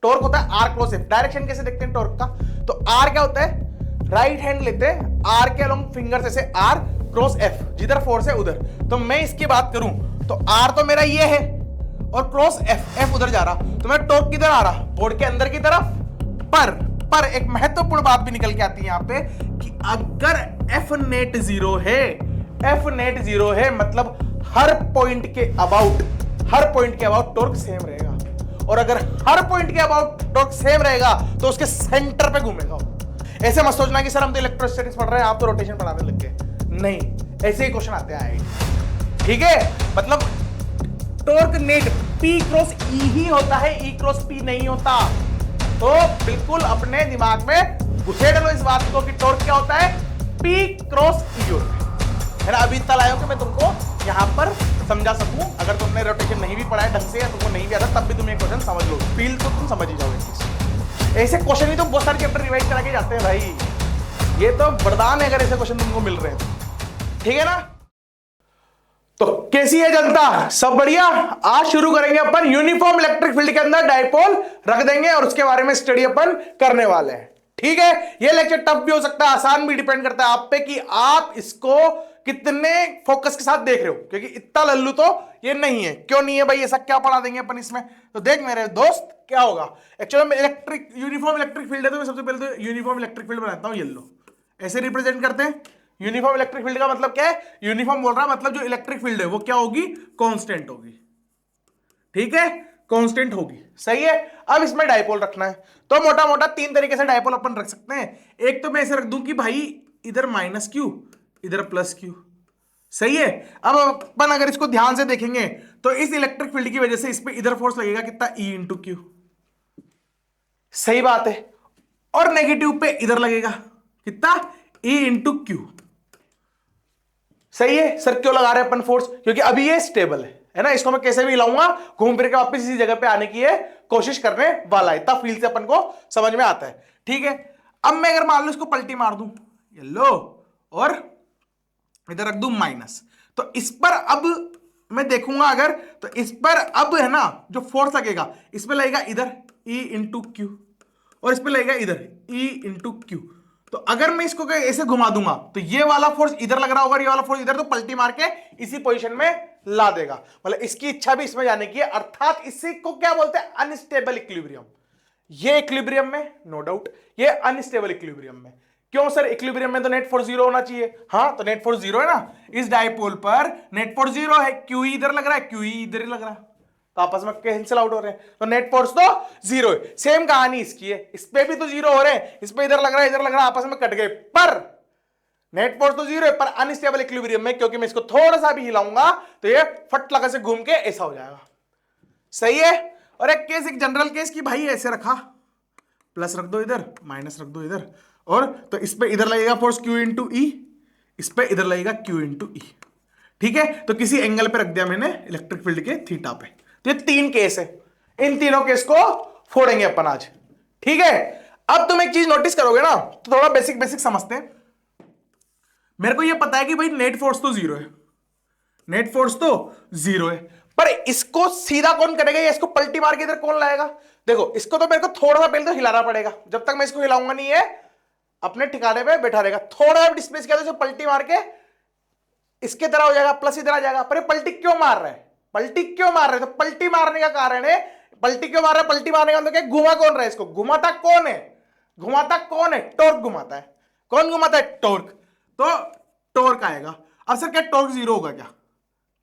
Torque होता है are cross F. Direction कैसे देखते हैं टॉर्क का, तो आर क्या होता है, राइट हैंड लेते हैं, आर के अलोंग फिंगर्स ऐसे आर क्रॉस एफ, जिधर फोर्स है उधर। तो मैं इसकी बात करूं तो आर तो मेरा ये है और क्रॉस एफ, एफ उधर जा रहा, तो मेरा टॉर्क किधर आ रहा, बोर्ड के अंदर की तरफ। पर एक महत्वपूर्ण बात भी निकल के आती है यहां पे कि अगर एफ नेट जीरो है, एफ नेट जीरो है मतलब हर पॉइंट के अबाउट टॉर्क सेम रहेगा। और अगर हर पॉइंट के अबाउट टॉर्क सेम रहेगा तो उसके सेंटर पे घूमेगा। ऐसे मत सोचना कि सर हम तो इलेक्ट्रोस्टैटिक्स पढ़ रहे हैं, आप तो रोटेशन पढ़ाने लग गए। नहीं, ऐसे ही क्वेश्चन आते हैं, ठीक है। मतलब torque net P cross E ही होता है, E क्रॉस P नहीं होता। तो बिल्कुल अपने दिमाग में घुसे डालो इस बात को कि टॉर्क क्या होता है, P क्रॉस E होता है ना। अभी इतना लाया हूं कि मैं तुमको यहां पर समझा सकूं। अगर तुमने रोटेशन नहीं भी पढ़ा है ढंग से या तुमको नहीं भी आता तब भी तुम ये क्वेश्चन समझ लो, फील्ड तो तुम समझ ही जाओगे। ऐसे क्वेश्चन ही तो बहुत सारे चैप्टर रिवाइज करा के जाते हैं भाई, ये तो वरदान है अगर ऐसे क्वेश्चन तुमको मिल रहे हैं, ठीक है ना। तो कैसी है जनता, सब बढ़िया। आज शुरू करेंगे अपन यूनिफॉर्म इलेक्ट्रिक फील्ड के अंदर डायपोल रख देंगे और उसके बारे में स्टडी अपन करने वाले हैं, ठीक है। ये लेक्चर टफ भी हो सकता है, आसान भी, डिपेंड करता है आप पे कि आप इसको कितने फोकस के साथ देख रहे हो, क्योंकि इतना लल्लू तो ये नहीं है। क्यों नहीं है भाई, ऐसा क्या पढ़ा देंगे अपन इसमें। तो देख मेरे दोस्त क्या होगा, एक्चुअली में यूनिफॉर्म इलेक्ट्रिक फील्ड है, तो मैं सबसे पहले तो यूनिफॉर्म इलेक्ट्रिक फील्ड बनाता हूं। येलो ऐसे रिप्रेजेंट करते हैं। यूनिफॉर्म इलेक्ट्रिक फील्ड का मतलब क्या है, यूनिफॉर्म बोल रहा है मतलब जो इलेक्ट्रिक फील्ड है वो क्या होगी, कांस्टेंट होगी, ठीक है, कांस्टेंट होगी, सही है। अब इसमें डायपोल रखना है तो मोटा मोटा तीन तरीके से डायपोल अपन रख सकते हैं। एक तो मैं ऐसे रख दूं कि भाई इधर माइनस क्यू, इधर प्लस क्यू, सही है। अब अपन अगर इसको ध्यान से देखेंगे तो इस इलेक्ट्रिक फील्ड की वजह से इस पे इधर फोर्स लगेगा कितना, E इंटू क्यू, सही बात है। और नेगेटिव पे इधर लगेगा कितना, E इंटू क्यू, सही है। सर क्यों लगा रहे हैं अपन फोर्स, क्योंकि अभी ये स्टेबल है ना, इसको मैं कैसे भी हिलाऊंगा घूम फिर के वापस इसी जगह पे आने की ये कोशिश करने वाला है। तब फील से अपन को समझ में आता है, ठीक है। अब मैं अगर मान लो इसको पलटी मार दूं, ये लो, और इधर रख दूं माइनस, तो इस पर अब मैं देखूंगा अगर, तो इस पर अब है ना जो फोर्स लगेगा, इस पर लगेगा इधर E इंटू क्यू और इस पर लगेगा इधर E इंटू क्यू। तो अगर मैं इसको ऐसे घुमा दूंगा तो ये वाला फोर्स इधर लग रहा होगा, ये वाला फोर्स इधर, तो पलटी मार के इसी पोजीशन में ला देगा। मतलब इसकी इच्छा भी इसमें जाने की है, अर्थात इसी को क्या बोलते हैं, अनस्टेबल इक्विलिब्रियम। ये इक्विलिब्रियम में नो डाउट, ये अनस्टेबल इक्विलिब्रियम में। क्यों सर, इक्विलिब्रियम में तो नेट फोर्स जीरो होना चाहिए। हाँ, तो नेट फोर्स जीरो है ना, इस डायपोल पर नेट फोर्स जीरो है, क्यू इधर लग रहा है, क्यू इधर ही लग रहा है, तो आपस में कैंसिल आउट हो रहे हैं, तो नेट फोर्स तो जीरो है। सेम कहानी इसकी है, इस पे भी तो जीरो हो रहे हैं, इस पे इधर लग रहा है, इधर लग रहा है, आपस में कट गए, पर नेट फोर्स तो जीरो है, पर अनस्टेबल इक्विलिब्रियम में, क्योंकि मैं इसको थोड़ा सा भी हिलाऊंगा तो ये फट लगा से घूम के ऐसा हो जाएगा, सही है। और एक केस, एक जनरल केस की भाई ऐसे रखा, प्लस रख दो इधर, माइनस रख दो इधर, और तो इस पे इधर लगेगा फोर्स Q इंटू ई, इस पे इधर लगेगा Q इंटू ई, ठीक है। तो किसी एंगल पे रख दिया मैंने इलेक्ट्रिक फील्ड के थीटा पे। तो ये तीन केस है, इन तीनों केस को फोड़ेंगे अपन आज, ठीक है। अब तुम एक चीज नोटिस करोगे ना, तो थोड़ा बेसिक बेसिक समझते हैं। मेरे को ये पता है कि भाई नेट फोर्स तो जीरो है, नेट फोर्स तो जीरो है, पर इसको सीधा कौन करेगा या इसको पलटी मार के इधर कौन लाएगा। देखो, इसको तो मेरे को थोड़ा सा पहले तो हिलाना पड़ेगा, जब तक मैं इसको हिलाऊंगा नहीं है अपने ठिकाने पे बैठा रहेगा। थोड़ा डिस्प्लेस किया तो इसे पलटी मार के इसके तरह हो जाएगा, प्लस इधर आ जाएगा। पर ये पलटी क्यों मार रहा है, पलटी क्यों मार रहे हैं, तो पलटी मारने का कारण है, पलटी क्यों मार रहा है, पलटी मारने का मतलब क्या, घुमा कौन रहा है इसको, घुमाता कौन है, घुमाता कौन है, टॉर्क घुमाता है। कौन घुमाता है, टॉर्क, तो टॉर्क आएगा। अब सर क्या टॉर्क जीरो होगा क्या,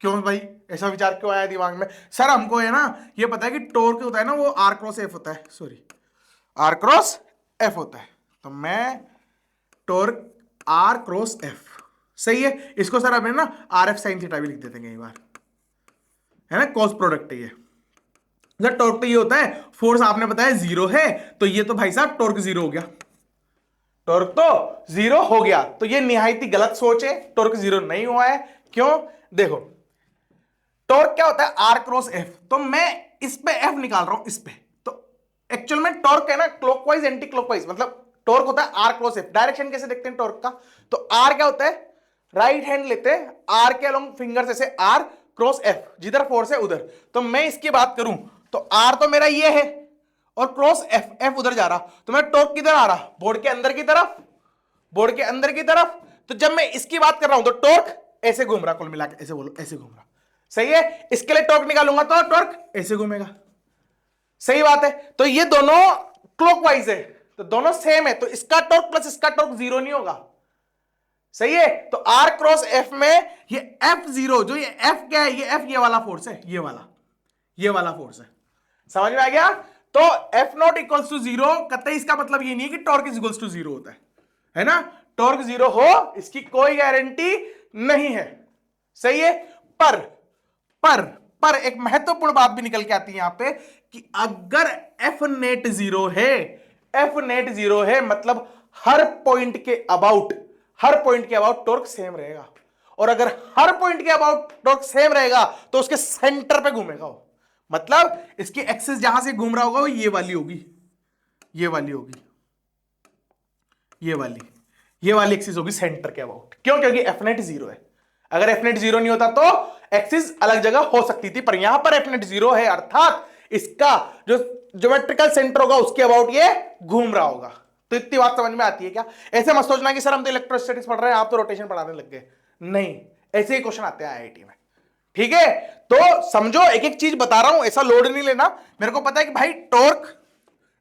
क्यों भाई ऐसा विचार क्यों आया दिमाग में। सर हमको है ना ये पता है कि टॉर्क होता है ना वो आर क्रॉस एफ होता है, सॉरी आर क्रॉस एफ होता है, तो मैं टॉर्क आर क्रॉस एफ, सही है। इसको सर अब है ना आर एफ साइन थीटा भी लिख देते हैं कई बार, है ना, कॉस प्रोडक्ट है ये। सर टॉर्क तो ये होता है, फोर्स आपने बताया जीरो है, तो ये तो भाई साहब टॉर्क जीरो हो गया, टॉर्क तो जीरो हो गया। तो ये निहायत ही गलत सोच है, टॉर्क जीरो नहीं हुआ है। क्यों, देखो टॉर्क क्या होता है, आर क्रॉस एफ, तो मैं इस पे एफ निकाल रहा हूं, इस पे, तो एक्चुअल में टॉर्क है ना क्लॉकवाइज एंटी क्लॉकवाइज, मतलब टॉर्क होता है आर क्रॉस एफ। डायरेक्शन कैसे देखते हैं टॉर्क का, तो आर क्या होता है, राइट हैंड लेते हैं, आर के अलोंग फिंगर्स ऐसे आर क्रॉस एफ, जिधर फोर्स है उधर। तो मैं इसकी बात करूं तो आर तो मेरा ये है और क्रॉस एफ, एफ उधर जा रहा, तो मेरा टॉर्क किधर आ रहा, बोर्ड के अंदर की तरफ, बोर्ड के अंदर की तरफ। तो जब मैं इसकी बात कर रहा हूं तो टॉर्क ऐसे घूम रहा, कुल मिला के ऐसे बोलो, ऐसे घूम रहा, सही है। इसके लिए टॉर्क निकालूंगा तो टॉर्क ऐसे घूमेगा, सही बात है। तो ये दोनों क्लॉकवाइज है, तो दोनों सेम है, तो इसका टॉर्क प्लस इसका टॉर्क जीरो नहीं होगा, सही है। तो आर क्रॉस एफ में ये एफ जीरो, जो ये एफ क्या है, ये एफ ये वाला फोर्स है, ये वाला फोर्स है, समझ में आ गया। तो F not equals to zero, कतई इसका मतलब ये नहीं है कि torque is equals to zero होता है ना। टॉर्क जीरो हो इसकी कोई गारंटी नहीं है, सही है। पर एक महत्वपूर्ण बात भी निकल के आती है यहां पे कि अगर एफ नेट जीरो है, एफ नेट जीरो है मतलब हर पॉइंट के अबाउट टॉर्क सेम रहेगा, और अगर हर पॉइंट के अबाउट टॉर्क सेम रहेगा तो उसके सेंटर पे घूमेगा वो, मतलब इसकी एक्सिस जहां से घूम रहा होगा वो ये वाली होगी, ये वाली एक्सिस होगी सेंटर के अबाउट। क्यों? क्योंकि एफ नेट जीरो है। अगर एफ नेट जीरो नहीं होता तो एक्सिस अलग जगह हो सकती थी, पर यहां पर एफ नेट जीरो है, अर्थात इसका जो ज्योमेट्रिकल सेंटर होगा उसके अबाउट ये घूम रहा होगा। तो इतनी बात समझ में आती है क्या? ऐसे मत सोचना कि सर हम तो इलेक्ट्रोस्टैटिक्स पढ़ रहे हैं, आप तो रोटेशन पढ़ाने लग गए, नहीं, ऐसे ही क्वेश्चन आते हैं आईआईटी में, ठीक है। तो समझो, एक एक चीज बता रहा हूं, ऐसा लोड नहीं लेना। मेरे को पता है कि भाई टॉर्क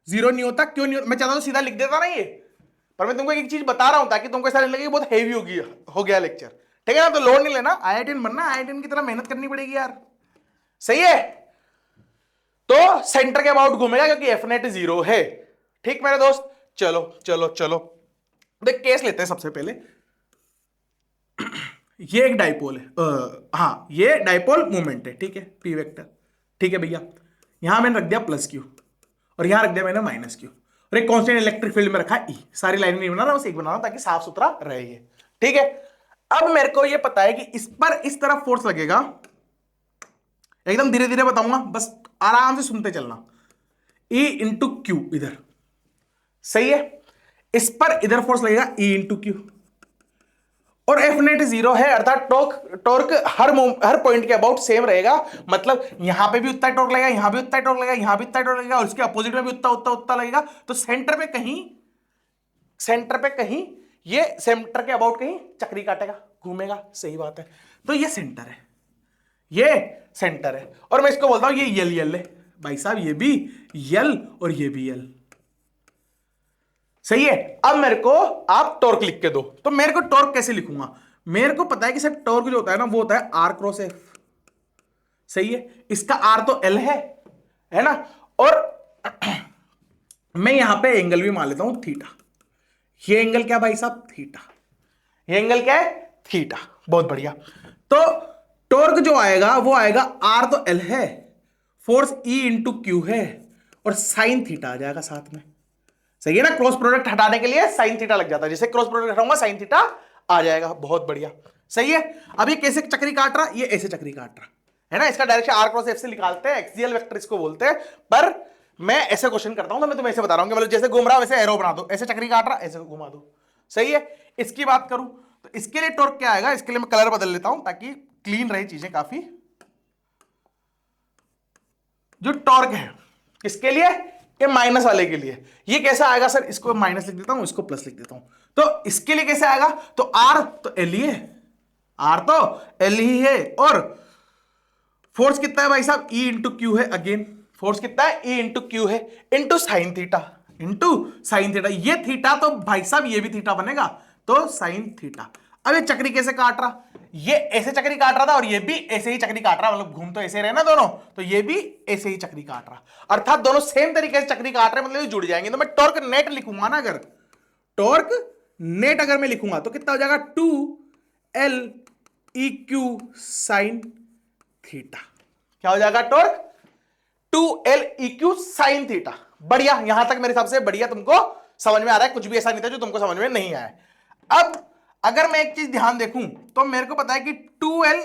जीरो नहीं होता, क्यों नहीं होता, मैं चाहता हूं सीधा लिख देता ना ये, पर मैं तुमको एक चीज बता रहा हूं ताकि तुमको ऐसा लगे बहुत हेवी हो गया लेक्चर, ठीक है ना। तो लोड नहीं लेना, आईआईटीएन बनना, आईआईटीएन की तरह मेहनत करनी पड़ेगी यार, सही है। तो सेंटर के अबाउट घूमेगा क्योंकि एफ नेट जीरो है, ठीक मेरे दोस्त। चलो चलो चलो, देख केस लेते हैं सबसे पहले। ये एक डाइपोल है, हाँ ये डाइपोल मोमेंट है, ठीक है, पी वेक्टर, ठीक है भैया। यहां मैंने रख दिया प्लस क्यू और यहां रख दिया मैंने माइनस क्यू, और एक कांस्टेंट इलेक्ट्रिक फील्ड में रखा ई। सारी लाइन नहीं बना रहा, बस एक बना रहा ताकि साफ सुथरा रहे ये, ठीक है। अब मेरे को ये पता है कि इस पर इस तरफ फोर्स लगेगा, एकदम धीरे धीरे बताऊंगा, बस आराम से सुनते चलना। ई इंटू क्यू इधर, सही है। इस पर इधर फोर्स लगेगा ई इंटू क्यू, और एफ नेट जीरो है, अर्थात टॉर्क हर पॉइंट के अबाउट सेम रहेगा, मतलब यहां पे भी उतना टॉर्क लगेगा, यहां भी उतना टॉर्क लगेगा, यहां भी उतना टॉर्क लगेगा, और उसके अपोजिट में भी उतना लगेगा। तो सेंटर पे कहीं ये सेंटर के अबाउट कहीं चक्री काटेगा, घूमेगा, सही बात है। तो ये सेंटर है, और मैं इसको बोलता हूं ये यल है भाई साहब, ये भी यल और ये भी यल, सही है। अब मेरे को आप टॉर्क लिख के दो, तो मेरे को टॉर्क कैसे लिखूंगा? मेरे को पता है कि सर टॉर्क जो होता है ना वो होता है आर क्रॉस एफ, सही है। इसका आर तो एल है ना, और मैं यहां पे एंगल भी मान लेता हूं थीटा। ये एंगल क्या भाई साहब? थीटा। ये एंगल क्या है? थीटा। बहुत बढ़िया। तो टॉर्क जो आएगा वो आएगा, आर तो एल है, फोर्स ई इंटू क्यू है, और साइन थीटा आ जाएगा साथ में, सही है ना। क्रॉस प्रोडक्ट हटाने के लिए साइन थीटा लग जाता है, जैसे क्रॉस प्रोडक्ट हटाऊंगा साइन थीटा आ जाएगा, बहुत बढ़िया, सही है। अब ये कैसे चक्री काट रहा? ये ऐसे चक्री काट रहा है ना, इसका डायरेक्शन आर क्रॉस एफ से निकालते हैं, एक्सियल वेक्टर इसको बोलते हैं। पर मैं ऐसे क्वेश्चन करता हूं तो मैं तुम्हें ऐसे बता रहा हूं कि मतलब जैसे घूम रहा वैसे एरो बना दो, ऐसे चक्री काट रहा ऐसे घुमा दो, सही है। इसकी बात करूं तो इसके लिए टॉर्क क्या आएगा? इसके लिए मैं कलर बदल लेता हूं ताकि क्लीन रहे चीजें काफी। जो टॉर्क है किसके लिए? ये माइनस वाले के लिए। ये कैसा आएगा सर? इसको माइनस लिख देता हूं, इसको प्लस लिख देता हूं। तो इसके लिए कैसे आएगा? तो आर तो एल ही है, आर तो एल ही है, और फोर्स कितना है भाई साहब? ई इंटू क्यू है। अगेन फोर्स कितना है? ई इंटू क्यू है, इंटू साइन थीटा, ये थीटा तो भाई साहब ये भी थीटा बनेगा, तो साइन थीटा। अब ये चक्री कैसे काट रहा? ये ऐसे चक्री काट रहा था और ये भी ऐसे ही चक्री काट रहा, मतलब घूम तो ऐसे रहे ना दोनों, तो ये भी ऐसे ही चक्री काट रहा, अर्थात दोनों सेम तरीके से चक्री काट रहे, मतलब ये जुड़ जाएंगे। तो मैं टॉर्क नेट लिखूंगा ना, अगर टॉर्क नेट अगर मैं लिखूंगा तो कितना हो जाएगा? 2L EQ sine theta. क्या हो जाएगा? Torque 2L EQ sine theta. बढ़िया, यहां तक मेरे हिसाब से बढ़िया, तुमको समझ में आ रहा है, कुछ भी ऐसा नहीं था जो तुमको समझ में नहीं आया। अब अगर मैं एक चीज ध्यान देखूं तो मेरे को पता है कि 2L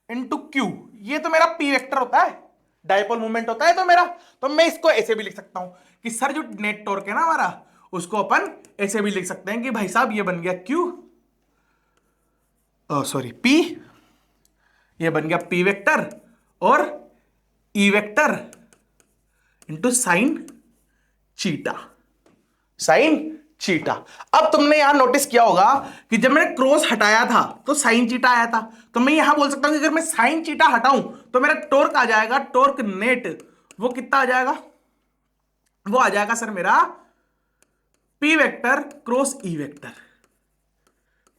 इंटू क्यू, ये तो मेरा पी वेक्टर होता है, डाइपोल मूवमेंट होता है तो मेरा, तो मैं इसको ऐसे भी लिख सकता हूं कि सर जो नेट टॉर्क है ना हमारा, उसको अपन ऐसे भी लिख सकते हैं कि भाई साहब ये बन गया क्यू, सॉरी पी, ये बन गया पी वेक्टर और ई वेक्टर इंटू साइन चीटा, साइन चीटा। अब तुमने यहां नोटिस किया होगा कि जब मैंने क्रॉस हटाया था तो साइन चीटा आया था, तो मैं यहां बोल सकता हूं कि अगर मैं साइन चीटा हटाऊं तो मेरा टॉर्क आ जाएगा, टॉर्क नेट वो कितना आ जाएगा, वो आ जाएगा सर मेरा P vector cross E vector,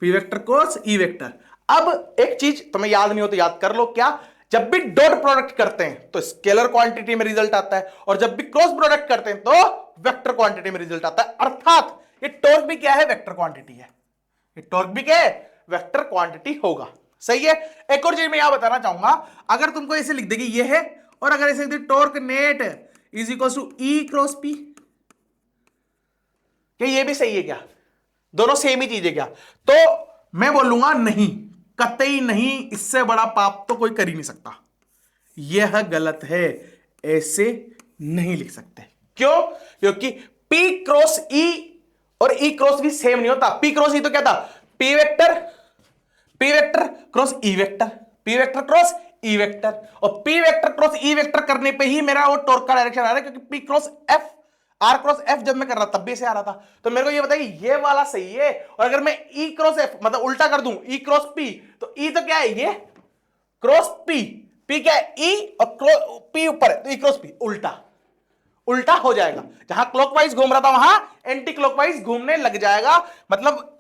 P vector cross E vector. अब एक चीज तुम्हें याद नहीं हो तो याद कर लो, क्या, जब भी डॉट प्रोडक्ट करते हैं तो स्केलर क्वांटिटी में रिजल्ट आता है, और जब भी क्रॉस प्रोडक्ट करते हैं तो वेक्टर क्वांटिटी में रिजल्ट आता है। अर्थात ये टॉर्क भी क्या है, वेक्टर क्वांटिटी है, ये टॉर्क भी क्या है, वेक्टर क्वांटिटी होगा। सही है। एक और चीज मैं यहां बताना चाहूंगा, अगर तुमको ऐसे लिख देगी ये है, और अगर ऐसे लिख दे torque net is equal to E cross P, क्या ये भी सही है क्या, दोनों सेम ही चीज है क्या? तो मैं बोलूंगा नहीं, कतई नहीं, इससे बड़ा पाप तो कोई कर ही नहीं सकता, यह गलत है, ऐसे नहीं लिख सकते। क्यों? क्योंकि P क्रॉस E और E क्रॉस भी सेम नहीं होता। P क्रॉस E तो क्या था, P vector cross E vector, P vector cross E vector, और P vector cross E vector करने पे ही मेरा वो टॉर्क का डायरेक्शन आ रहा है, क्योंकि P cross F, R cross F जब मैं कर रहा तब भी से आ रहा था। तो मेरे को ये बताइए ये वाला सही है, और अगर मैं E क्रॉस F मतलब उल्टा कर दूं, E क्रॉस P, तो E तो क्या है, ये क्रॉस P, P क्या है E, और P ऊपर है तो E क्रॉस P, उल्टा हो जाएगा। जहां क्लॉकवाइज घूम रहा था वहां एंटी क्लॉकवाइज घूमने लग जाएगा, मतलब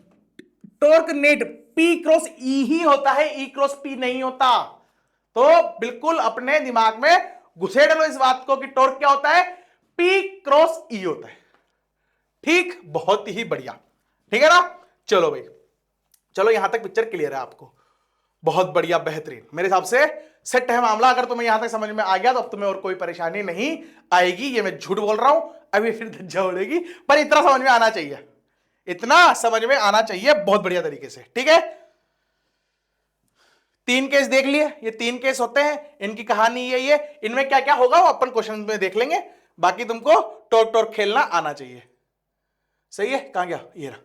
torque net P cross E ही होता है, E क्रॉस P नहीं होता। तो बिल्कुल अपने दिमाग में घुसे डालो इस बात को कि टॉर्क क्या होता है, P क्रॉस E होता है। ठीक, बहुत ही बढ़िया, ठीक है ना। चलो भाई, चलो यहां तक पिक्चर क्लियर है आपको, बहुत बढ़िया, बेहतरीन, मेरे हिसाब से सेट है मामला। अगर तुम्हें यहां तक समझ में आ गया तो अब तुम्हें और कोई परेशानी नहीं आएगी। ये मैं झूठ बोल रहा हूं, अभी फिर धज्जा उड़ेगी, पर इतना समझ में आना चाहिए, इतना समझ में आना चाहिए बहुत बढ़िया तरीके से। ठीक है, 3 केस देख लिए, ये 3 केस होते हैं, इनकी कहानी ये इनमें क्या क्या होगा वो अपन क्वेश्चन में देख लेंगे। बाकी तुमको टॉर्क टॉर्क खेलना आना चाहिए। सही है, कहां गया ये रहा,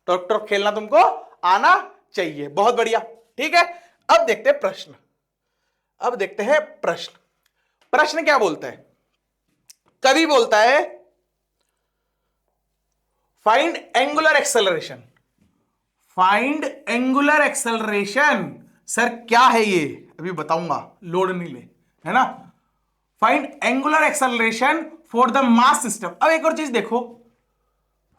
टॉर्क टॉर्क खेलना तुमको आना चाहिए, बहुत बढ़िया। ठीक है, अब देखते हैं प्रश्न, अब देखते हैं प्रश्न। प्रश्न क्या बोलता है, कभी बोलता है find angular acceleration, find angular acceleration. Sir क्या है ये, अभी बताऊंगा, लोड नहीं ले, है ना। Find angular acceleration for the mass system. अब एक और चीज देखो,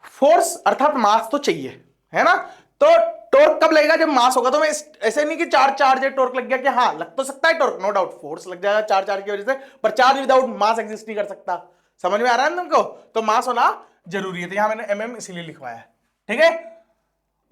फोर्स अर्थात मास तो चाहिए, है ना, तो टॉर्क कब लगेगा, जब मास होगा। तो मैं ऐसे नहीं कि चार्ज है टॉर्क लग गया, कि हाँ लग तो सकता है टॉर्क, नो डाउट फोर्स लग जाएगा चार्ज की वजह से, पर चार्ज विदाउट मास एग्जिस्ट नहीं कर सकता। समझ में आ रहा है तुमको, तो मास होना जरूरी है, तो यहां मैंने mm इसीलिए लिखवाया है। ठीक है,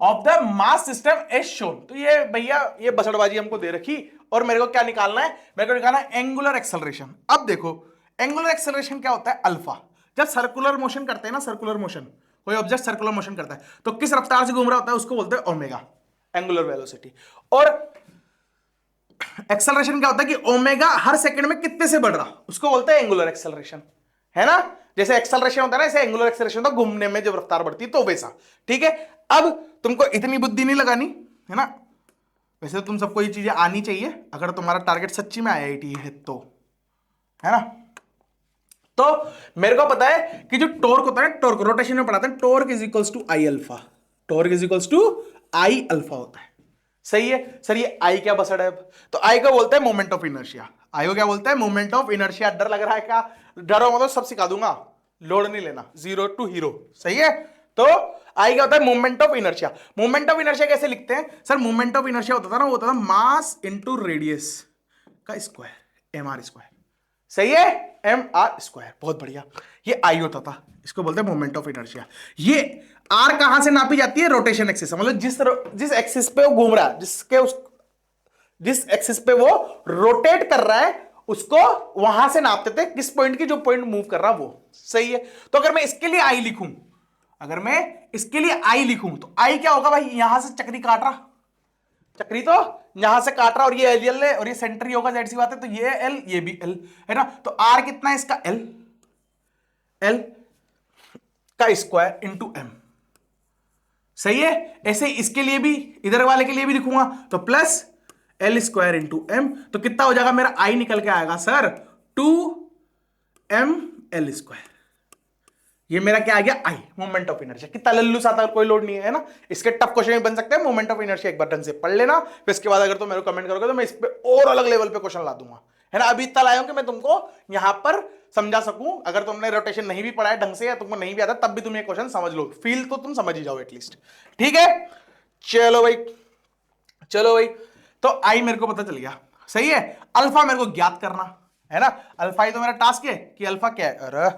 of the mass system as shown. तो ये भैया ये बसड़बाजी हमको दे रखी, और मेरे को क्या निकालना है, मेरे को निकालना है एंगुलर एक्सेलरेशन। अब देखो एंगुलर एक्सेलरेशन क्या होता है, अल्फा। जब सर्कुलर मोशन करते हैं ना, सर्कुलर मोशन, कोई ऑब्जेक्ट सर्कुलर मोशन करता है तो किस रफ्तार से घूम रहा होता है, उसको बोलते हैं ओमेगा, एंगुलर वेलोसिटी। और एक्सेलरेशन क्या होता है कि ओमेगा हर सेकंड में कितने से बढ़ रहा, उसको बोलते हैं एंगुलर एक्सेलरेशन, है ना। जैसे एक्सेलरेशन होता है ना, ऐसे एंगुलर एक्सेलरेशन होता है घूमने में जब रफ्तार बढ़ती है, तो वैसा। ठीक है, अब तुमको इतनी बुद्धि नहीं लगानी, है ना, वैसे तो तुम सबको ये चीजें आनी चाहिए अगर तुम्हारा टारगेट सच्ची में IIT है तो, है ना। तो मेरे को पता है कि जो टॉर्क होता है, टॉर्क रोटेशन में पढ़ाते हैं, torque is equals to I alpha, torque is equals to I alpha होता है। सही है सर, ये आई क्या बसड़ है अब, तो आई को बोलते हैं मोमेंट ऑफ इनर्शिया, आई को क्या बोलते हैं, मोमेंट ऑफ इनर्शिया। डर लग रहा है क्या, डरो मतलब सब सिखा दूंगा, लोड नहीं लेना, 0 to हीरो। सही है, तो आई क्या होता है, moment of inertia. Moment of inertia कैसे लिखते हैं सर, मोमेंट ऑफ इनर्शिया होता था ना, वो होता था मास इंटू रेडियस का स्क्वायर, mr स्क्वायर। सही है, mr स्क्वायर, बहुत बढ़िया। ये आई होता था, इसको बोलते हैं मोमेंट ऑफ इनर्शिया। ये आर कहां से नापी जाती है, रोटेशन एक्सिस, मतलब जिस एक्सिस पे वो घूम रहा है, जिस एक्सिस पे वो रोटेट कर रहा है, उसको वहां से नापते थे, किस पॉइंट की, जो पॉइंट मूव कर रहा वो। सही है, तो अगर मैं इसके लिए आई लिखूं, अगर मैं इसके लिए आई लिखूं तो आई क्या होगा भाई, यहां से चक्री काट रहा, चक्री तो यहां से काट रहा, और ये एल है और ये सेंटर ही होगा, जाहिर सी बात है, तो ये एल ये भी एल, है ना। तो आर कितना है इसका, एल का स्क्वायर इंटू एम। सही है, ऐसे इसके लिए भी, इधर वाले के लिए भी लिखूंगा, तो plus L square into M, तो कितना हो जाएगा मेरा, आई निकल के आएगा सर 2 m l स्क्वायर। ये मेरा क्या आ गया आई, मोमेंट ऑफ इनर्शिया। कितना लल्लू सा था, कोई लोड नहीं है ना। इसके टफ क्वेश्चन भी बन सकते हैं। मोमेंट ऑफ इनर्शिया एक बार ढंग से पढ़ लेना, फिर इसके बाद अगर तुम मेरे को कमेंट करोगे तो मैं इस पे और अलग लेवल पे क्वेश्चन ला दूंगा, है ना। अभी इतना लाया हूं कि मैं तुमको यहां पर समझा सकूं। अगर तुमने रोटेशन नहीं भी पढ़ा है ढंग से या तुमको नहीं भी आता तब भी तुम ये क्वेश्चन समझ लो, फील तो तुम समझ ही जाओ एटलीस्ट। ठीक है, चलो भाई, चलो भाई। तो आई मेरे को पता चल गया, सही है। अल्फा मेरे को ज्ञात करना है ना। अल्फा ही तो मेरा टास्क है कि अल्फा क्या है। अरे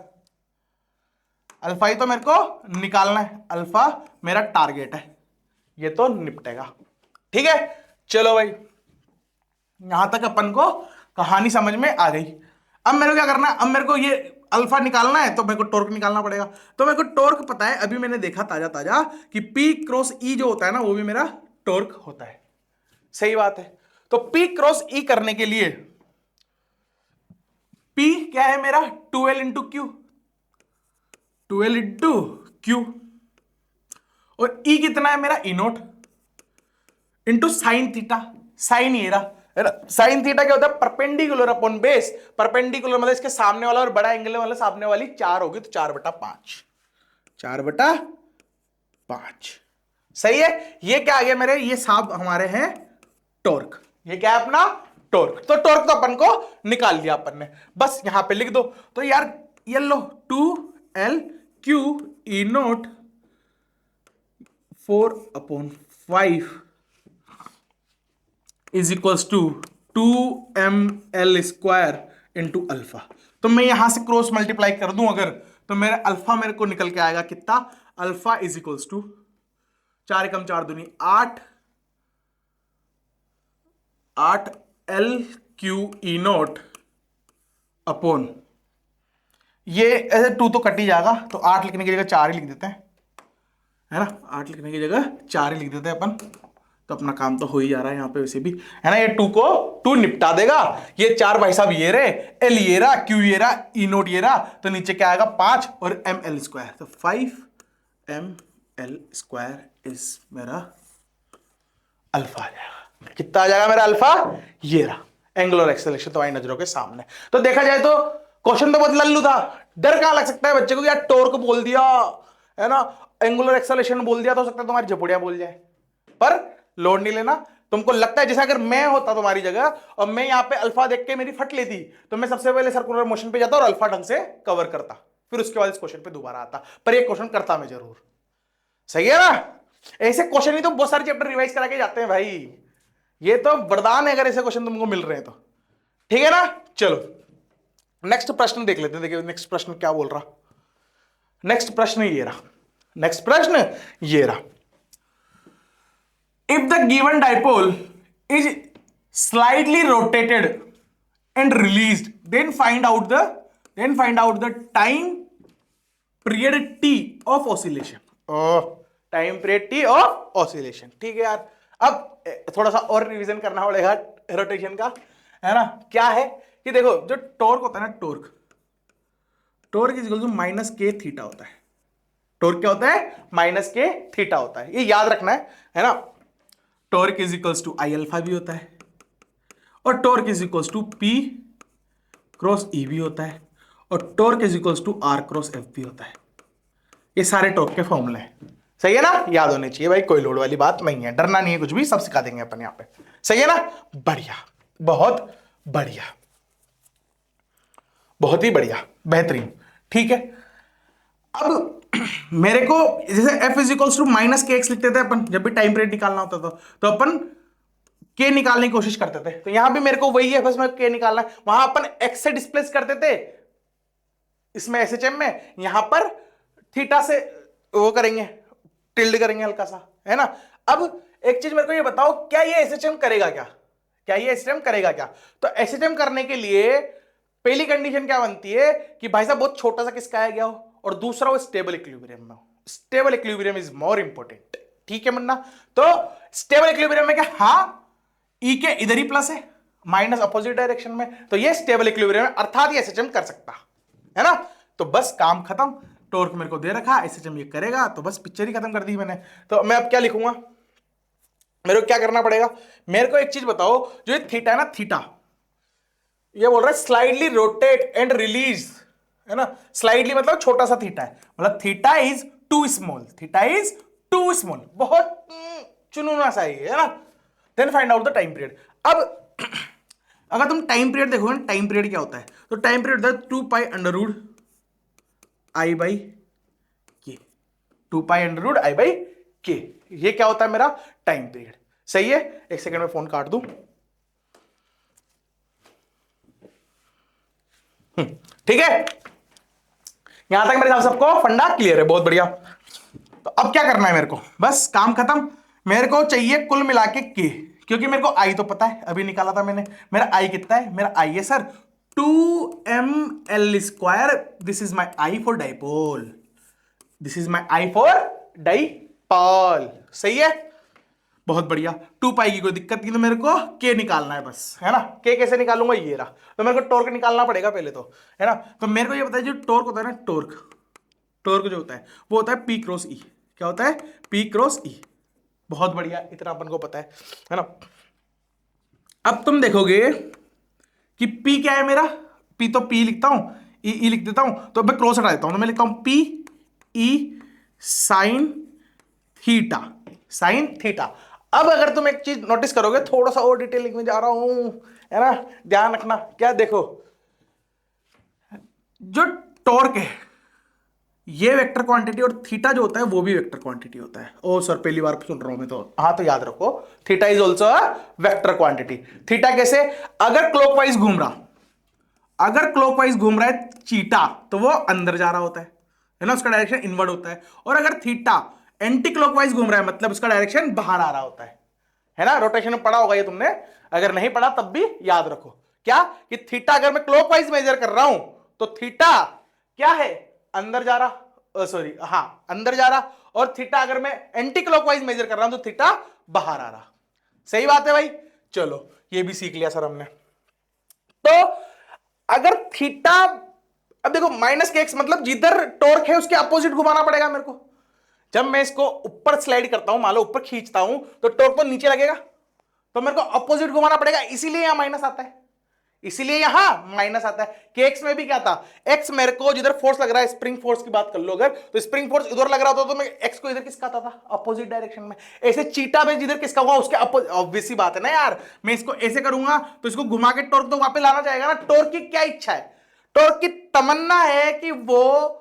अल्फा ही तो मेरे को निकालना है, अल्फा मेरा टारगेट है, ये तो निपटेगा। ठीक है, चलो भाई, यहां तक अपन को कहानी समझ में आ गई। अब मेरे को क्या करना है, अब मेरे को ये अल्फा निकालना है तो मेरे को टॉर्क निकालना पड़ेगा। तो मेरे को टॉर्क पता है, अभी मैंने देखा ताजा ताजा कि P क्रॉस E जो होता है ना वो भी मेरा टॉर्क होता है। सही बात है। तो P क्रॉस E करने के लिए P क्या है मेरा 2L into Q, 2L into Q, और E कितना है मेरा E naught into sine theta. Sine ये रहा, साइन थीटा क्या होता है, परपेंडिकुलर अपॉन बेस। परपेंडिकुलर मतलब इसके सामने वाला और बड़ा एंगल वाला सामने वाली 4 होगी, तो 4/5, 4/5। सही है। ये क्या आ गया मेरे, ये सब हमारे हैं टॉर्क। ये क्या है अपना टॉर्क। तो टॉर्क तो अपन को निकाल लिया अपन ने, बस यहां पे लिख दो। तो यार ये लो 2L/Q E naught 4/5 is equals to 2mL² into alpha. तो मैं यहां से क्रॉस मल्टीप्लाई कर दूं अगर, तो मेरा अल्फा मेरे को निकल के आएगा कितना, अल्फा इज इक्वल्स टू 4 एकम 4 दूनी 8, 8L/Q E नोट अपॉन, ये ऐसे 2 तो कट ही जाएगा, तो 8 लिखने की जगह 4 ही लिख देते हैं, है ना। 8 लिखने की जगह 4 ही लिख देते हैं अपन, तो अपना काम तो हो ही जा रहा है यहाँ पे वैसे भी, है ना। ये 2 को 2 निपटा देगा। ये 4 भाई साहब ये रहे, L ये रहा, Q ये रहा, E नोट ये रहा, तो नीचे क्या आएगा 5 और mL², तो 5mL² इज मेरा अल्फा आ जाएगा। कितना आ जाएगा मेरा अल्फा, ये रहा। एंगुलर एक्सेलरेशन तुम्हारी नजरों के सामने। तो देखा जाए तो क्वेश्चन तो बहुत लल्लू था। डर कहां लग सकता है बच्चे को, यार टॉर्क बोल दिया, है ना, एंगुलर एक्सेलरेशन बोल दिया, तो हो सकता है तुम्हारी झपुड़िया बोल जाए। पर लोड नहीं लेना। तुमको लगता है जैसे अगर मैं होता तुम्हारी जगह और मैं यहां पे अल्फा देख के मेरी फट लेती, तो मैं सबसे पहले सर्कुलर मोशन पे जाता और अल्फा ढंग से कवर करता, फिर उसके बाद इस क्वेश्चन पे दोबारा आता। पर ये क्वेश्चन करता मैं जरूर। सही है ना। ऐसे क्वेश्चन ही तो बहुत सारे चैप्टर रिवाइज करा के जाते हैं भाई। ये तो वरदान है अगर ऐसे क्वेश्चन तुमको मिल रहे हैं तो। ठीक है ना। चलो नेक्स्ट प्रश्न देख लेते हैं। देखिए नेक्स्ट प्रश्न क्या बोल रहा। नेक्स्ट प्रश्न ये रहा, नेक्स्ट प्रश्न ये रहा। If the given dipole is slightly rotated and released, then find out the time period t of oscillation. Time period t of oscillation। ठीक है यार, अब थोड़ा सा और रिवीजन करना पड़ेगा रोटेशन का, है ना। क्या है कि देखो जो टॉर्क होता है ना, torque is equal to -k theta होता है। टॉर्क क्या होता है, -k थीटा होता है। ये याद रखना है ना। Torque is equals to I alpha भी होता है, और torque is equals to P cross E भी होता है, और torque is equals to R cross F भी होता है। ये सारे टॉर्क के फॉर्मूले हैं। सही है ना, याद होने चाहिए भाई, कोई लोड वाली बात नहीं है, डरना नहीं है कुछ भी, सब सिखा देंगे अपन यहाँ पे। सही है ना, बढ़िया, बहुत बढ़िया, बहुत ही बढ़िया, बेहतरीन। ठीक है, अब मेरे को जैसे f is equals to -kx लिखते थे अपन जब भी टाइम पीरियड निकालना होता था, तो अपन k निकालने की कोशिश करते थे। तो यहां भी मेरे को वही है, बस मैं k निकालना है। वहां अपन x से डिस्प्लेस करते थे इसमें SHM में, यहां पर थीटा से वो करेंगे, टिल्ड करेंगे हल्का सा, है ना। अब एक चीज मेरे को ये बताओ, क्या ये SHM करेगा क्या, क्या ये SHM करेगा क्या। तो SHM करने के लिए पहली कंडीशन क्या बनती है कि भाई साहब बहुत छोटा सा किसका आ गया हो, और दूसरा वो स्टेबल इक्विलिब्रियम में हो। Stable equilibrium is more important. ठीक है मुन्ना, तो स्टेबल इक्विलिब्रियम में क्या, हाँ E के इधर ही प्लस है, माइनस अपोजिट डायरेक्शन में, तो ये स्टेबल इक्विलिब्रियम है, अर्थात ये SHM कर सकता है ना। तो बस काम खत्म, टॉर्क मेरे को दे रखा, SHM ये करेगा, तो बस पिक्चर ही खत्म कर दी मैंने। तो मैं अब क्या लिखूंगा, मेरे को क्या करना पड़ेगा, मेरे को एक चीज बताओ, जो ये थीटा है ना, थीटा ये बोल रहा है स्लाइडली रोटेट एंड रिलीज, है ना। स्लाइडली मतलब छोटा सा थीटा है, मतलब theta is too small, theta is too small, बहुत चुनूना सा है ना। Then find out the time period. अब अगर तुम टाइम पीरियड देखोगे ना, टाइम पीरियड क्या होता है, तो टाइम पीरियड होता है 2 pi under root I by K, 2 pi under root I by K, ये क्या होता है मेरा टाइम पीरियड। सही है, एक सेकंड में फोन काट दूं। ठीक है, यहां तक मेरे ख्याल सबको फंडा क्लियर है, बहुत बढ़िया। तो अब क्या करना है मेरे को, बस काम खत्म। मेरे को चाहिए कुल मिला के के, क्योंकि मेरे को आई तो पता है, अभी निकाला था मैंने। मेरा आई कितना है, मेरा आई है sir 2ml²। This is my I for dipole, this is my I for dipole. सही है, बहुत बढ़िया। 2 पाई की कोई दिक्कत नहीं, तो मेरे को के निकालना है बस, है ना। के कैसे निकालूंगा, ये रहा। तो मेरे को टॉर्क निकालना पड़ेगा पहले तो, है ना। तो मेरे को ये बताइए, जो टॉर्क होता है ना, टॉर्क, टॉर्क जो होता है वो होता है पी क्रॉस ई। क्या होता है, पी क्रॉस ई। बहुत बढ़िया, इतना अपन को पता है ना। अब तुम देखोगे कि P क्या है मेरा, P तो P लिखता हूं, ई लिख देता हूं, तो मैं क्रॉस हटा देता हूं, तो मैं लिखता हूं P ई साइन थीटा, साइन थीटा। अब अगर तुम एक चीज नोटिस करोगे, थोड़ा सा और डिटेलिंग में जा रहा हूं, है ना, ध्यान रखना। क्या देखो, जो टॉर्क है ये वेक्टर क्वांटिटी, और थीटा जो होता है वो भी वेक्टर क्वांटिटी होता है। ओ सर पहली बार सुन रहा हूं मैं तो, हाँ तो याद रखो, theta is also a vector quantity. Theta कैसे, अगर क्लॉकवाइज घूम रहा, अगर क्लॉकवाइज घूम रहा है चीटा, तो वो अंदर जा रहा होता है ना, उसका डायरेक्शन इनवर्ड होता है। और अगर थीटा एंटी क्लॉकवाइज घूम रहा है, मतलब उसका डायरेक्शन बाहर आ रहा होता है ना। रोटेशन में पढ़ा होगा ये तुमने, अगर नहीं पढ़ा तब भी याद रखो। क्या कि थीटा अगर मैं क्लॉकवाइज मेजर कर रहा हूं, तो थीटा क्या है, अंदर जा रहा, सॉरी हाँ अंदर जा रहा। और थीटा अगर मैं एंटी क्लॉकवाइज मेजर कर रहा हूं, तो थीटा बाहर आ रहा। सही बात है भाई, चलो ये भी सीख लिया सर हमने। तो अगर थीटा, अब देखो माइनस के एक्स मतलब जिधर टॉर्क है उसके अपोजिट घुमाना पड़ेगा मेरे को। जब मैं इसको ऊपर स्लाइड करता हूं, मान लो ऊपर खींचता हूं, तो टॉर्क तो नीचे लगेगा, तो मेरे को अपोजिट घुमाना पड़ेगा, इसीलिए यहां माइनस आता है, इसीलिए यहां माइनस आता है। कि एक्स में भी क्या था, एक्स मेरे को जिधर फोर्स लग रहा है, स्प्रिंग फोर्स की बात कर लो अगर, तो स्प्रिंग फोर्स इधर लग रहा होता तो मैं एक्स को इधर किसका आता था, अपोजिट डायरेक्शन में। ऐसे चीटा में जिधर किसका हुआ उसके ऑब्वियस सी बात है ना यार, मैं इसको ऐसे करूंगा तो इसको घुमा के टॉर्क तो वापस लाना चाहेगा ना। टॉर्क की क्या इच्छा है, टॉर्क की तमन्ना है कि वो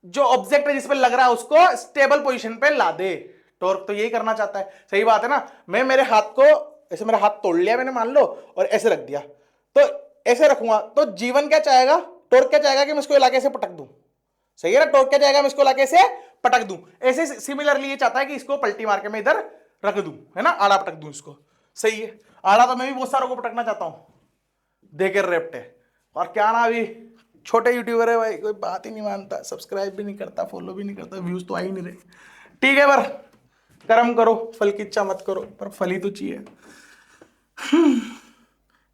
जो ऑब्जेक्ट है जिस पे लग रहा है उसको स्टेबल पोजीशन पे ला दे। टॉर्क तो यही करना चाहता है, सही बात है ना। मैं मेरे हाथ को ऐसे, मेरा हाथ तोड़ लिया मैंने मान लो, और ऐसे रख दिया, तो ऐसे रखूंगा, तो जीवन क्या चाहेगा, टॉर्क क्या चाहेगा कि मैं इसको इलाके से पटक दूं। सही है ना, टॉर्क क्या चाहेगा, मैं इसको इलाके से पटक दूं। ऐसे सिमिलरली ये चाहता है कि इसको पलटी मार के मैं इधर रख दूं, है ना, आड़ा पटक दूं इसको। सही है, आड़ा तो मैं भी बहुत सारों को पटकना चाहता हूं, देखे रेप्टे। और क्या ना, अभी छोटे यूट्यूबर है भाई, कोई बात ही नहीं मानता, सब्सक्राइब भी नहीं करता, फॉलो भी नहीं करता, व्यूज तो आ ही नहीं रहे। ठीक है, पर कर्म करो, फल की इच्छा मत करो, पर फल ही तो चाहिए।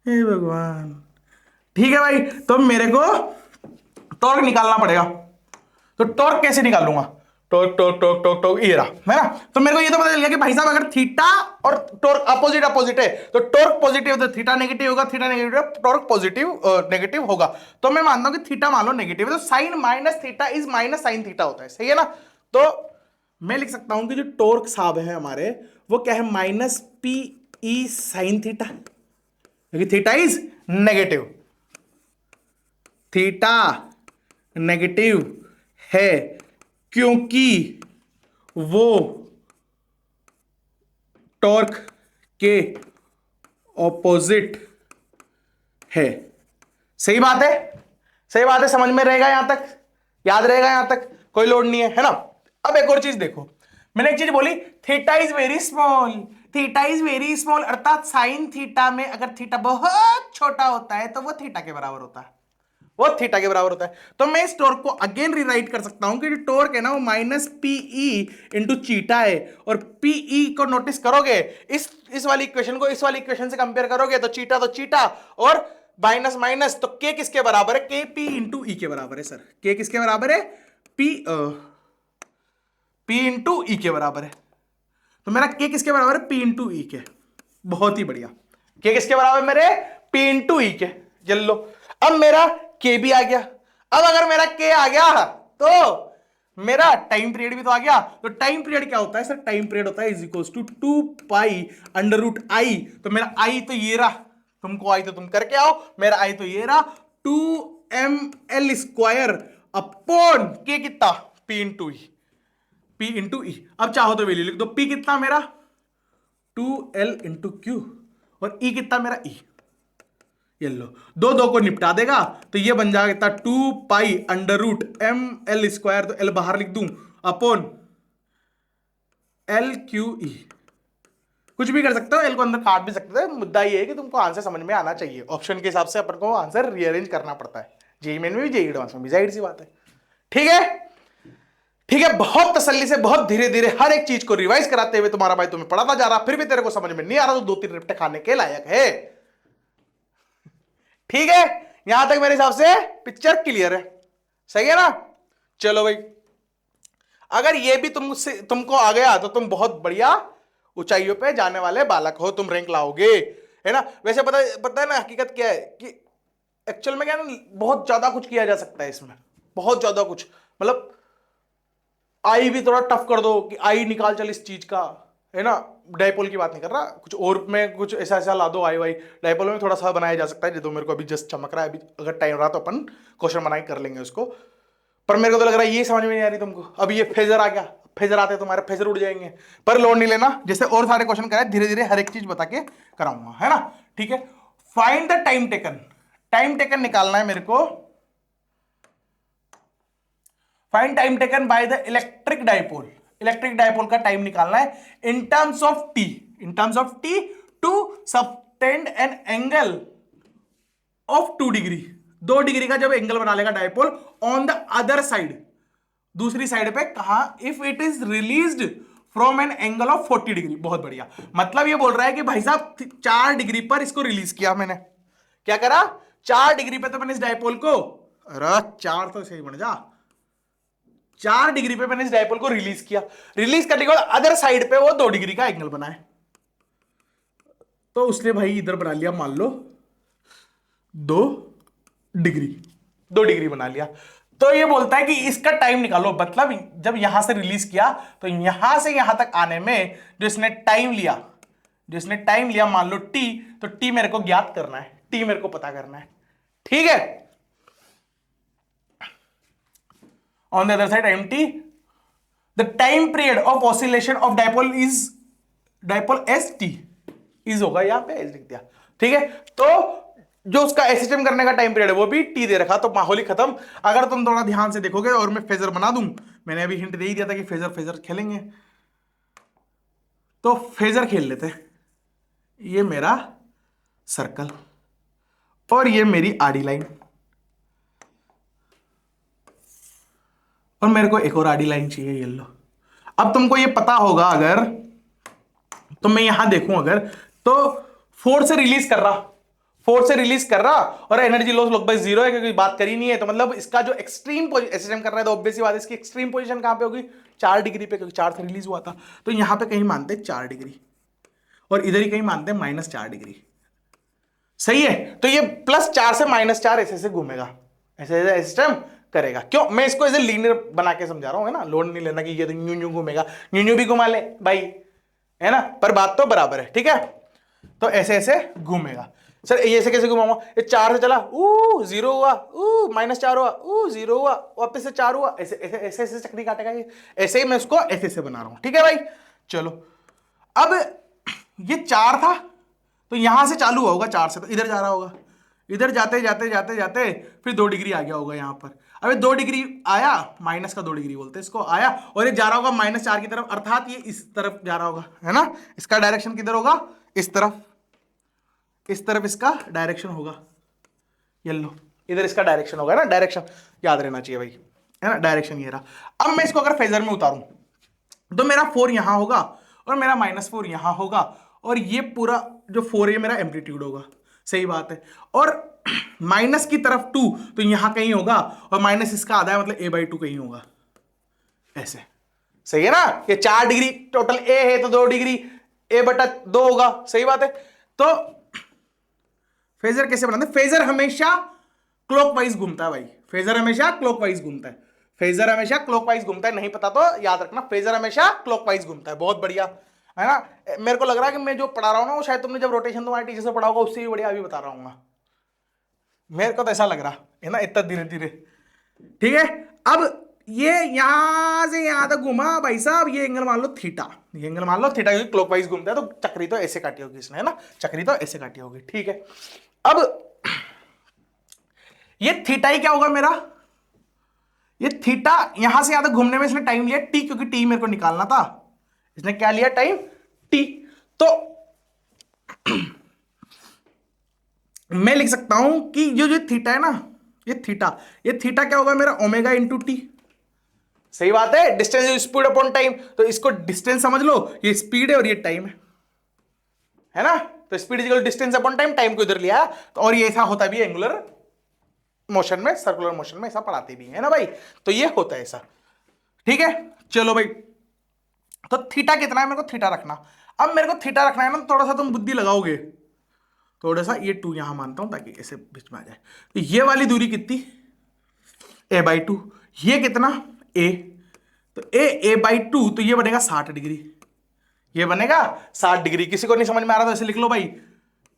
हे भगवान। ठीक है भाई, तो मेरे को टॉर्क निकालना पड़ेगा। तो टॉर्क कैसे निकालूंगा, torque torque torque torque torque ये रहा, है ना। तो मेरे को ये तो पता चल गया कि भाई साहब अगर थीटा और टॉर्क अपोजिट अपोजिट है, तो टॉर्क पॉजिटिव तो थीटा नेगेटिव होगा, theta negative torque positive negative होगा। तो मैं मानता हूं कि थीटा मान लो नेगेटिव है, तो sine minus theta is minus sine theta होता है। सही है ना। तो मैं लिख सकता हूं कि जो टॉर्क साहब है हमारे, वो क्या है, minus P E sine theta, क्योंकि theta is negative, theta negative है क्योंकि वो टॉर्क के ऑपोजिट है। सही बात है, सही बात है, समझ में रहेगा यहां तक, याद रहेगा यहां तक, कोई लोड नहीं है ना। अब एक और चीज देखो, मैंने एक चीज बोली, theta is very small, theta is very small, अर्थात साइन थीटा में अगर थीटा बहुत छोटा होता है तो वो थीटा के बराबर होता है, वो थीटा के बराबर होता है। तो मैं इस टॉर्क को अगेन रिराइट कर सकता हूं कि जो टॉर्क है ना, वो माइनस पीई इंटू चीटा है। और पीई को नोटिस करोगे, इस वाली इक्वेशन को इस वाली इक्वेशन से कंपेयर करोगे, तो चीटा और माइनस माइनस, तो के किसके बराबर है, के पी इंटू ई के बराबर है। सर के किसके बराबर है, पी इंटू ई के बराबर है। तो मेरा के किसके बराबर है, पी इंटू ई के। बहुत ही बढ़िया, के किसके बराबर मेरे, पी इंटू ई के। चल लो, अब मेरा के भी आ गया। अब अगर मेरा के आ गया तो मेरा टाइम पीरियड भी तो आ गया। तो टाइम पीरियड क्या होता है सर? टाइम पीरियड होता है is equals to 2 pi under root I. तो मेरा आई तो ये रहा, तुमको आई तो तुम करके आओ, मेरा आई तो ये रहा 2ml² अपॉन के कितना? पी इंटू ई, पी इंटू ई। अब चाहो तो वैल्यू लिख दो, पी कितना मेरा 2l इंटू क्यू और ई कितना मेरा ई। ये लो, दो दो को निपटा देगा तो ये बन जाएगा 2 पाई अंडर रूट ml², तो एल बाहर लिख दूं अपॉन एल क्यू ई। कुछ भी कर सकते हो, एल को अंदर काट भी सकते हो। मुद्दा ये है कि तुमको आंसर समझ में आना चाहिए। ऑप्शन के हिसाब से अपन को आंसर रीअरेंज करना पड़ता है, जेईई मेन में भी जेईई एडवांस में भी, जाहिर सी बात है। ठीक है, ठीक है। बहुत तसल्ली से, बहुत धीरे धीरे हर एक चीज को रिवाइज कराते हुए तुम्हारा भाई तुम्हें पढ़ाता जा रहा, फिर भी तेरे को समझ में नहीं आ रहा तो 2-3 रिप्टे खाने के लायक है। ठीक है, यहां तक मेरे हिसाब से पिक्चर क्लियर है, सही है ना? चलो भाई, अगर ये भी तुमको आ गया तो तुम बहुत बढ़िया ऊंचाइयों पे जाने वाले बालक हो, तुम रैंक लाओगे, है ना? वैसे पता है ना हकीकत क्या है कि एक्चुअल में क्या है ना, बहुत ज्यादा कुछ किया जा सकता है इसमें, बहुत ज्यादा कुछ। मतलब आई भी थोड़ा टफ कर दो कि आई निकाल चल इस चीज का, है ना? डायपोल की बात नहीं कर रहा, कुछ और में कुछ ऐसा ऐसा ला दो आई वाई। डायपोल में थोड़ा सा बनाया जा सकता है, जो मेरे को अभी जस्ट चमक रहा है। अभी अगर टाइम रहा तो अपन क्वेश्चन बनाई कर लेंगे उसको, पर मेरे को तो लग रहा है ये समझ में नहीं आ रही तुमको। अभी ये फेजर आ गया, फेजर आते तुम्हारे फेजर उड़ जाएंगे, पर लोड नहीं लेना। जैसे और सारे क्वेश्चन कराए, धीरे धीरे हर एक चीज बता के कराऊंगा, है ना? ठीक है। Find the time taken, time taken निकालना है मेरे को। Find time taken by the electric dipole, electric dipole का टाइम निकालना है in terms of T, in terms of T to subtend an angle of 2 degree. 2 degree का जब angle बना लेगा dipole on the other side, दूसरी side पे कहा, if it is released from an angle of 40 degree. बहुत बढ़िया, मतलब ये बोल रहा है कि भाई साहब 4 डिग्री पर इसको रिलीज किया मैंने। क्या करा? 4 डिग्री पे तो मैंने इस डायपोल को, अरे 4 तो सही बन जा, 4 डिग्री पे मैंने इस डायपोल को रिलीज किया। रिलीज करने के बाद अदर साइड पे वो 2 डिग्री का एंगल बनाए, तो उसने भाई इधर बना लिया, मान लो 2 डिग्री, 2 डिग्री बना लिया। तो ये बोलता है कि इसका टाइम निकालो, मतलब जब यहां से रिलीज किया तो यहां से यहां तक आने में जो इसने टाइम लिया, जो इसने टाइम लिया मान लो टी, तो टी मेरे को ज्ञात करना है, टी मेरे को पता करना है। ठीक है, on the other side empty, the time period of oscillation of dipole is dipole s t is होगा, यहां पे s लिख दिया। ठीक है, तो जो उसका एसिस्टम करने का टाइम पीरियड है वो भी t दे रखा, तो माहौल ही खत्म। अगर तुम थोड़ा ध्यान से देखोगे, और मैं फेजर बना दूं, मैंने अभी हिंट दे ही दिया था कि फेजर फेजर खेलेंगे, तो फेजर खेल लेते हैं। ये मेरा सर्कल और ये मेरी आड़ी लाइन, और मेरे को एक और आड़ी लाइन चाहिए, ये लो। अब तुमको ये पता होगा, अगर तो मैं यहां देखूं अगर, तो फोर्स से रिलीज कर रहा, फोर्स से रिलीज कर रहा, और एनर्जी लॉस लगभग 0 है, क्योंकि बात करी नहीं है। तो मतलब इसका जो एक्सट्रीम एसिस्टम कर रहा है, तो ऑब्वियस सी बात है इसकी एक्सट्रीम पोजीशन कहां पे होगी? 4 डिग्री पे, क्योंकि 4 से रिलीज हुआ था। तो यहां पे कहीं मानते 4 डिग्री, और इधर ही कहीं मानते -4 डिग्री। सही है, तो ये +4 से -4 ऐसे घूमेगा, ऐसे सिस्टम करेगा। क्यों? मैं इसको ऐसे लीनियर बना के समझा रहा हूं, है ना? लोड नहीं लेना कि ये तो यूं घूमेगा, यूं भी घुमा ले भाई, है ना? पर बात तो बराबर है। ठीक है, तो ऐसे ऐसे घूमेगा। सर ये ऐसे कैसे घुमाऊंगा? ये 4 से चला, 0 हुआ, -4 हुआ, 0 हुआ, वापस से 4 हुआ, ऐसे ऐसे ऐसे ऐसे चक्री काटेगा ये। ऐसे ही मैं इसको ऐसे ऐसे बना रहा हूं। ठीक है भाई, चलो। अब ये 4 था, तो यहां से चालू होगा 4 से, तो इधर जा रहा होगा, इधर जाते जाते जाते जाते फिर 2 डिग्री आ गया होगा यहां पर। अबे 2 डिग्री आया, माइनस का 2 डिग्री बोलते हैं इसको, आया, और ये जा रहा होगा -4 की तरफ, अर्थात ये इस तरफ जा रहा होगा, है ना? इसका डायरेक्शन किधर होगा? इस तरफ, इस तरफ इसका डायरेक्शन होगा। ये लो, इधर इसका डायरेक्शन होगा ना, डायरेक्शन याद रहना चाहिए भाई, है ना? डायरेक्शन ये रहा। अब मैं इसको अगर फेजर में उतारूं, तो मेरा 4 यहां होगा, और मेरा -4 यहां होगा, और ये पूरा जो 4 है मेरा एम्पलीट्यूड होगा। सही बात है, और माइनस की तरफ 2, तो यहां कहीं होगा, और माइनस इसका आधा है, मतलब a/2 कहीं होगा, ऐसे। सही है ना? ये 4 डिग्री टोटल a है, तो 2 डिग्री a/2 होगा। सही बात है। तो फेजर कैसे बनाते? फेजर हमेशा क्लॉकवाइज घूमता है भाई, फेजर हमेशा क्लॉकवाइज घूमता है, फेजर हमेशा क्लॉकवाइज घूमता है, नहीं पता तो याद रखना, फेजर हमेशा क्लॉकवाइज घूमता है। बहुत बढ़िया है ना। मेरे को लग रहा है कि मैं जो पढ़ा रहा हूं ना वो शायद तुमने जब रोटेशन तुम्हारे टीचर से पढ़ा होगा उससे भी बढ़िया अभी बता रहा हूँ, मेरे को तो ऐसा लग रहा है ना, इतना धीरे धीरे। ठीक है, अब ये यहां से यहां तक घुमा भाई साहब, ये एंगल मान लो थीटा, ये एंगल मान लो थीटा, क्योंकि क्लॉकवाइज घूमता है तो चक्री तो ऐसे काटी होगी इसने, है ना, चक्री तो ऐसे काटी होगी। ठीक है, अब ये थीटा ही क्या होगा मेरा, ये थीटा यहां से यहां तक घूमने में इसने टाइम लिया टी, क्योंकि टी मेरे को निकालना था, इसने क्या लिया टाइम टी। तो मैं लिख सकता हूं कि जो जो थीटा है ना, ये थीटा क्या होगा मेरा, ओमेगा इंटू टी। सही बात है, डिस्टेंस स्पीड अपॉन टाइम, तो इसको डिस्टेंस समझ लो, ये स्पीड है और ये टाइम है ना, तो speed equal distance upon time, time को इधर लिया, तो और ये ऐसा होता भी एंगुलर मोशन में, सर्कुलर मोशन में ऐसा पढ़ाते भी है ना भाई, तो ये होता है ऐसा। ठीक है, चलो भाई, तो थीटा कितना है मेरे को थीटा रखना। अब मेरे को थीटा रखना है ना, थोड़ा सा तुम बुद्धि लगाओगे, थोड़ा सा ये 2 यहां मानता हूं ताकि ऐसे बीच में आ जाए। तो ये वाली दूरी कितनी, a/2, ये कितना a, तो a/2, तो ये बनेगा 60 डिग्री, ये बनेगा 60 डिग्री। किसी को नहीं समझ में आ रहा तो ऐसे लिख लो भाई,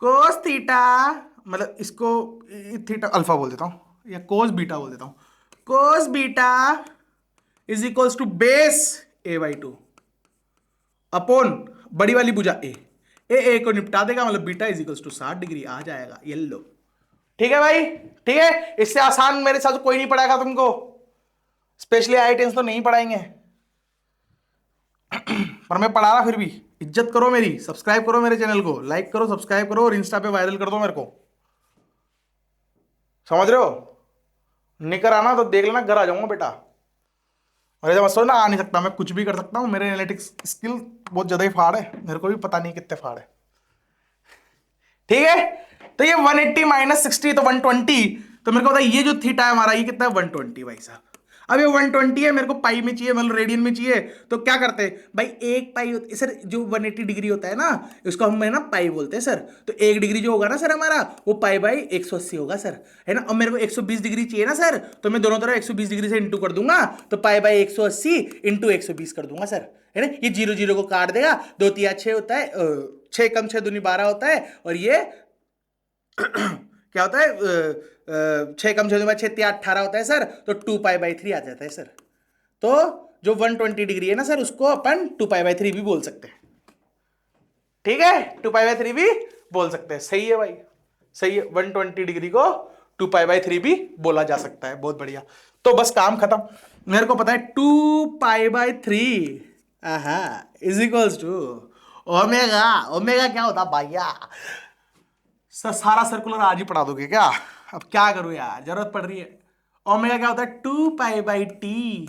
कोस थीटा, मतलब इसको थीटा अल्फा बोल देता हूं या कोस बीटा बोल देता हूं, cos beta is equals to base a/2 upon बड़ी वाली भुजा ए को निपटा देगा, मतलब beta is equals to 60 degree आ जाएगा, ये लो। ठीक है भाई, ठीक है, इससे आसान मेरे साथ कोई नहीं पढ़ाएगा तुमको, स्पेशली आईआईटीएंस तो नहीं पढ़ाएंगे पर मैं पढ़ा रहा, फिर भी इज्जत करो मेरी, सब्सक्राइब करो मेरे चैनल को, लाइक करो, सब्सक्राइब करो और इंस्टा पे वायरल कर दो मेरे को, समझ रहे हो। नहीं कर आना तो देख लेना, घर आ जाऊंगा बेटा। और ऐसा मत सोचना आ नहीं सकता, मैं कुछ भी कर सकता हूँ, मेरे एनालिटिक्स स्किल बहुत ज्यादा ही फाड़ है, मेरे को भी पता नहीं कितने फाड़ है। ठीक है, तो ये 180 माइनस 60 तो 120, तो मेरे को पता ये जो थीटा है हमारा, ये कितना है 120 भाई साहब। अब ये 120 है, मेरे को पाई में चाहिए, मतलब रेडियन में चाहिए, तो क्या करते हैं भाई, एक पाई सर जो 180 डिग्री होता है ना, इसको हम है ना पाई बोलते हैं सर, तो 1 डिग्री जो होगा ना सर हमारा, वो पाई बाई 180 होगा सर, है ना। अब मेरे को 120 डिग्री चाहिए ना सर, तो मैं दोनों तरफ 120 डिग्री से इंटू कर दूंगा, तो पाई बाई 180 इंटू 120 कर दूंगा सर, है ना। ये 0 0 को काट देगा, 2 3 6 होता है, 6 कम 6 दूनी 12 होता है, और ये क्या होता है, 6 कम 6 6 3 18 होता है सर, तो 2π/3 आ जाता है सर। तो जो 120 डिग्री है ना सर, उसको अपन 2π/3 भी बोल सकते हैं। ठीक है, 2π/3 भी बोल सकते हैं, सही है भाई, सही है, 120 डिग्री को 2π/3 भी बोला जा सकता है। बहुत बढ़िया, तो बस काम खत्म। मेरे को पता है 2π/3 is equals to omega. Omega क्या होता भैया, सारा सर्कुलर आज ही पढ़ा दोगे क्या, अब क्या करूं यार, जरूरत पड़ रही है। ओमेगा क्या होता है 2π/t,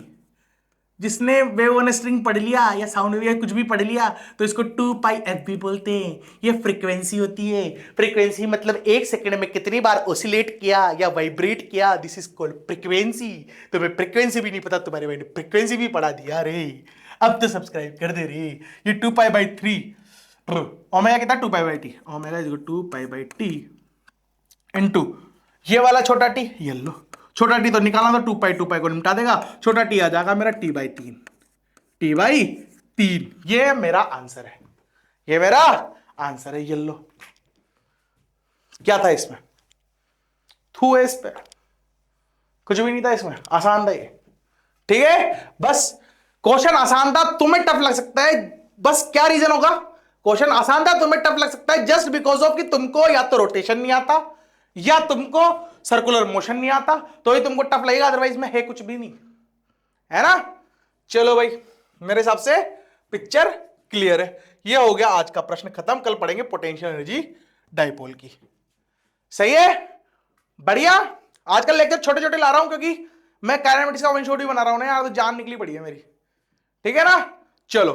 जिसने वेव वन स्ट्रिंग पढ़ लिया या साउंड वेव कुछ भी पढ़ लिया तो इसको 2πf भी बोलते हैं। ये फ्रीक्वेंसी होती है, फ्रीक्वेंसी मतलब 1 सेकंड में कितनी बार ओसिलेट किया या वाइब्रेट किया, दिस इज कॉल्ड फ्रीक्वेंसी। तुम्हें फ्रीक्वेंसी भी नहीं पता, तुम्हारे भाई ने फ्रीक्वेंसी भी पढ़ा दिया रे, अब तो सब्सक्राइब कर दे रे। ये 2π/3 ओमेगा कितना 2π/t, omega is 2π/t into ये वाला छोटा टी, ये लो छोटा टी तो निकालना, तो 2π को निपटा देगा, छोटा टी आ जाएगा मेरा t/3, t/3। ये मेरा आंसर है, ये मेरा आंसर है, ये लो। क्या था इसमें, थू है इस पे, कुछ भी नहीं था इसमें, आसान था ये। ठीक है, बस क्वेश्चन आसान था, तुम्हें टफ लग सकता है, बस क्या रीजन होगा, क्वेश्चन आसान था तुम्हें टफ लग सकता है जस्ट बिकॉज ऑफ कि तुमको या तो रोटेशन नहीं आता या तुमको सर्कुलर मोशन नहीं आता, तो ही तुमको टफ लगेगा, अदरवाइज में है कुछ भी नहीं, है ना। चलो भाई, मेरे हिसाब से पिक्चर क्लियर है। ये हो गया आज का प्रश्न खत्म, कल पढ़ेंगे पोटेंशियल एनर्जी डाइपोल की। सही है, बढ़िया। आजकल लेक्चर छोटे छोटे ला रहा हूं क्योंकि मैं काइनेमेटिक्स का वन शॉट भी बना रहा हूं ना यार, तो जान निकली पड़ी है मेरी। ठीक है ना, चलो,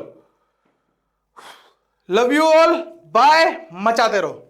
लव यू ऑल, बाय, मचाते रहो।